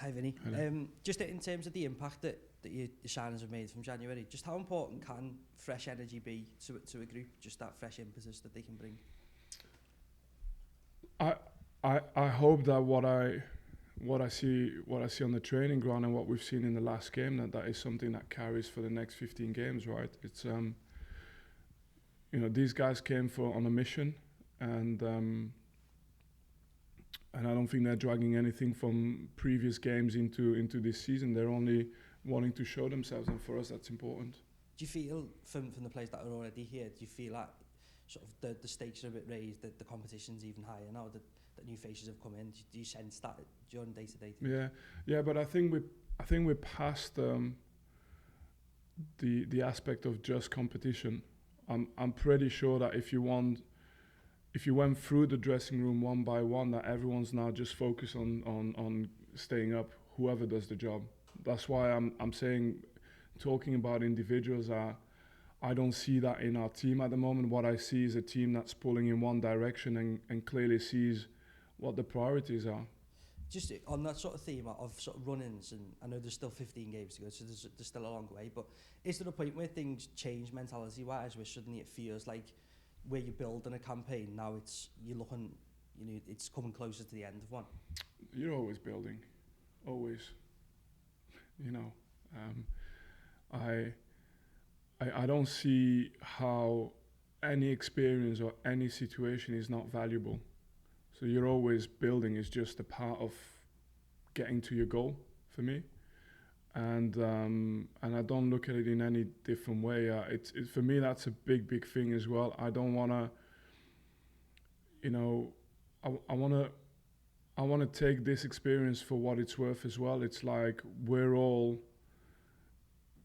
Hi, Vinny. Just in terms of the impact that your signings have made from January, just how important can fresh energy be to a group, just that fresh impetus that they can bring? I hope that what I see on the training ground and what we've seen in the last game, that is something that carries for the next 15 games, right? It's these guys came on a mission, and I don't think they're dragging anything from previous games into this season. They're only wanting to show themselves, and for us that's important. Do you feel from the players that are already here, do you feel like sort of the stakes are a bit raised, that the competition's even higher now, that new faces have come in? Do you sense that during day-to-day things? Yeah, but I think we're past the aspect of just competition. I'm pretty sure that if you went through the dressing room one by one, that everyone's now just focused on staying up, whoever does the job. That's why I'm saying, talking about individuals, I don't see that in our team at the moment. What I see is a team that's pulling in one direction and clearly sees what the priorities are. Just on that sort of theme of sort of run-ins, and I know there's still 15 games to go, so there's still a long way, but is there a point where things change mentality-wise, where suddenly it feels like where you're building a campaign, now you're looking, it's coming closer to the end of one? You're always building, always. I don't see how any experience or any situation is not valuable. So you're always building. Is just a part of getting to your goal for me, and I don't look at it in any different way. It's for me, that's a big thing as well. I don't wanna, I wanna take this experience for what it's worth as well. It's like we're all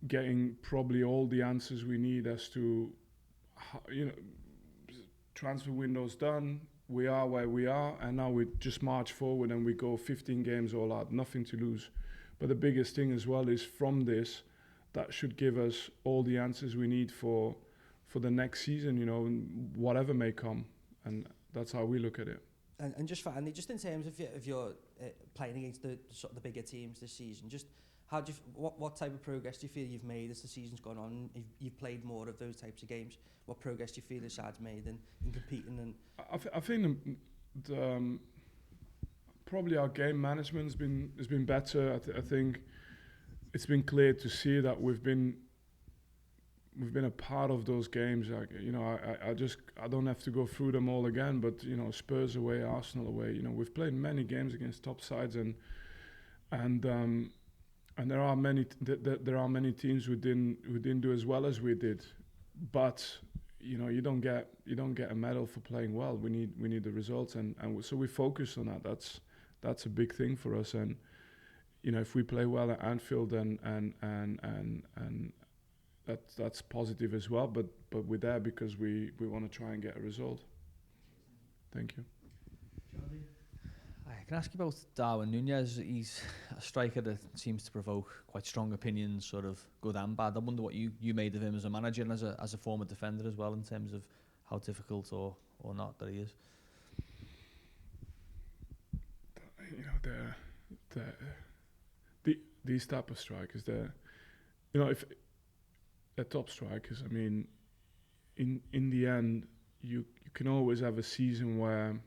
getting probably all the answers we need as to how, transfer window's done. We are where we are, and now we just march forward and we go 15 games all out, nothing to lose. But the biggest thing as well is from this, that should give us all the answers we need for the next season, whatever may come. And that's how we look at it. And just finally, just in terms of your playing against the sort of the bigger teams this season, just what type of progress do you feel you've made as the season's gone on? You've played more of those types of games. What progress do you feel the side's made in competing? And I think probably our game management has been better. I think it's been clear to see that we've been a part of those games. I don't have to go through them all again. But Spurs away, Arsenal away. We've played many games against top sides, and there are many teams who didn't do as well as we did, but you don't get a medal for playing well. We need the results, and so we focus on that. That's a big thing for us, and if we play well at Anfield and that's positive as well. But we're there because we want to try and get a result. Thank you. I can ask you about Darwin Núñez. He's a striker that seems to provoke quite strong opinions, sort of good and bad. I wonder what you made of him as a manager and as a former defender as well, in terms of how difficult or not that he is. These type of strikers, if they're top strikers, I mean, in the end, you can always have a season where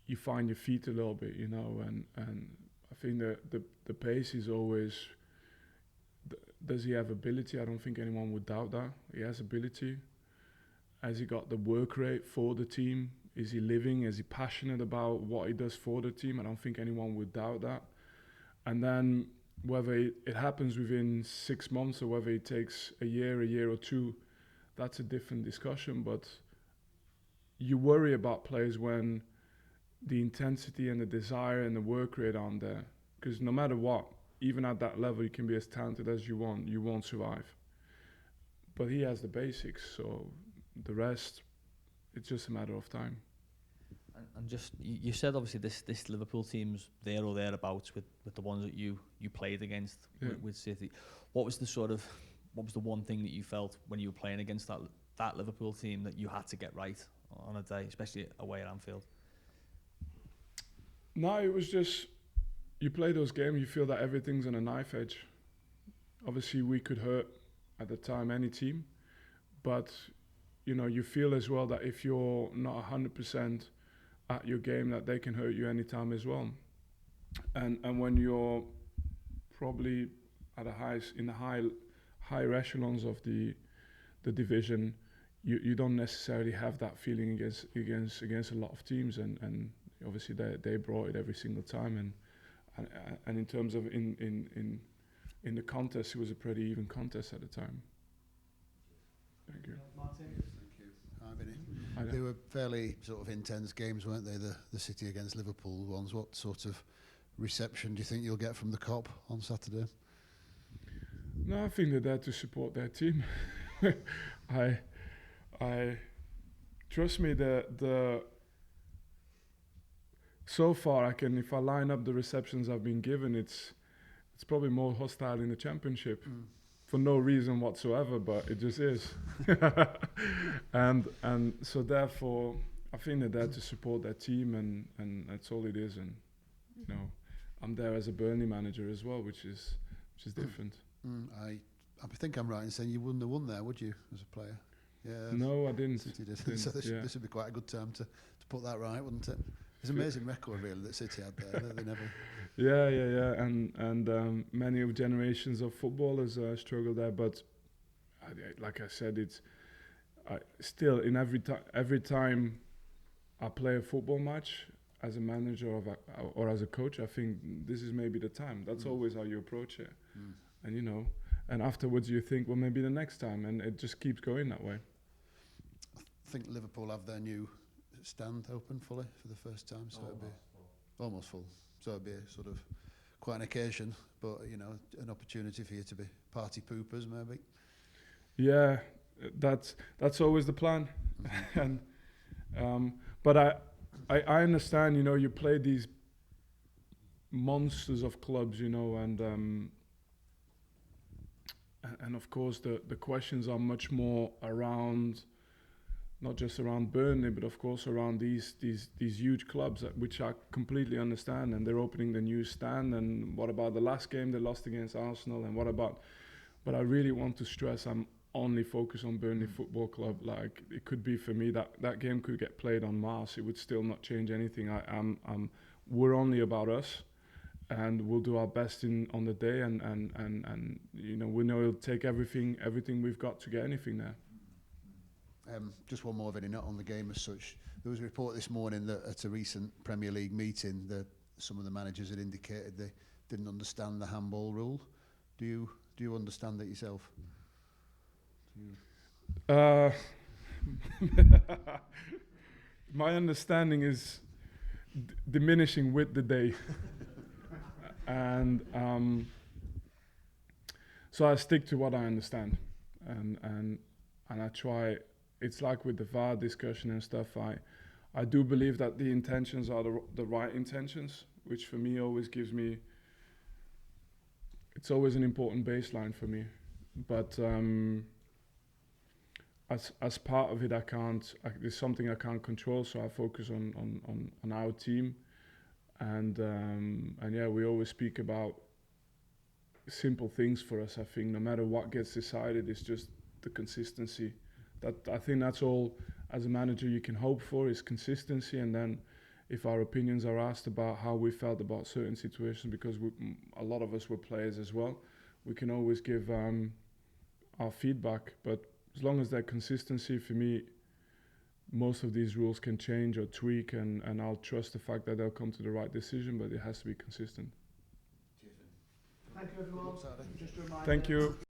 you find your feet a little bit, and I think the pace is always. Does he have ability? I don't think anyone would doubt that. He has ability. Has he got the work rate for the team? Is he living? Is he passionate about what he does for the team? I don't think anyone would doubt that. And then whether it happens within 6 months or whether it takes a year or two, that's a different discussion. But you worry about players when the intensity and the desire and the work rate aren't there. Because no matter what, even at that level, you can be as talented as you won't survive. But he has the basics, so the rest, it's just a matter of time. And just, you said obviously this Liverpool team's there or thereabouts with the ones that you played against with City. What was the one thing that you felt when you were playing against that Liverpool team that you had to get right on a day, especially away at Anfield? No, it was just you play those games, you feel that everything's on a knife edge. Obviously, we could hurt at the time any team, but you feel as well that if you're not 100% at your game, that they can hurt you anytime as well. And when you're probably at in the higher echelons of the division, you don't necessarily have that feeling against a lot of teams, and obviously they brought it every single time, and in terms of in the contest, it was a pretty even contest at the time. Thank you. Martin. Thank you. Hi, Vinny. Hi. They were fairly sort of intense games, weren't they? The City against Liverpool ones. What sort of reception do you think you'll get from the COP on Saturday? No, I think they're there to support their team. I trust me. So far, if I line up the receptions I've been given, it's probably more hostile in the Championship, for no reason whatsoever, but it just is. and so therefore, I think they're there to support their team, and that's all it is. And I'm there as a Burnley manager as well, which is different. I think I'm right in saying you wouldn't have won there, would you, as a player? Yeah. No, I didn't. City did. So this would be quite a good time to put that right, wouldn't it? It's an amazing record, really, that City had there. They never. Yeah, and many of generations of footballers struggle there, but like I said, still in every time I play a football match as a manager or as a coach, I think this is maybe the time. That's always how you approach it, and and afterwards you think, well, maybe the next time, and it just keeps going that way. I think Liverpool have their new stand open fully for the first time, so it'll be almost full. So it'll be a sort of quite an occasion, but an opportunity for you to be party poopers, maybe. Yeah, that's always the plan, and but I understand. You play these monsters of clubs, and of course the questions are much more around. Not just around Burnley, but of course around these huge clubs, which I completely understand. And they're opening the new stand. And what about the last game they lost against Arsenal? And what about? But I really want to stress I'm only focused on Burnley Football Club. Like it could be for me that game could get played on Mars. It would still not change anything. We're only about us, and we'll do our best on the day. And we know it'll take everything we've got to get anything there. Just one more, Vinny, not on the game as such. There was a report this morning that at a recent Premier League meeting that some of the managers had indicated they didn't understand the handball rule. Do you understand it yourself? My understanding is diminishing with the day. And so I stick to what I understand, and I try. It's like with the VAR discussion and stuff. I do believe that the intentions are the right intentions, which for me always gives me. It's always an important baseline for me, but as part of it, there's something I can't control, so I focus on our team, and yeah, we always speak about simple things for us. I think no matter what gets decided, it's just the consistency. I think that's all as a manager you can hope for is consistency, and then if our opinions are asked about how we felt about certain situations, because a lot of us were players as well, we can always give our feedback. But as long as that consistency, for me, most of these rules can change or tweak, and I'll trust the fact that they'll come to the right decision, but it has to be consistent. Thank you, everyone. Just a reminder. Thank you.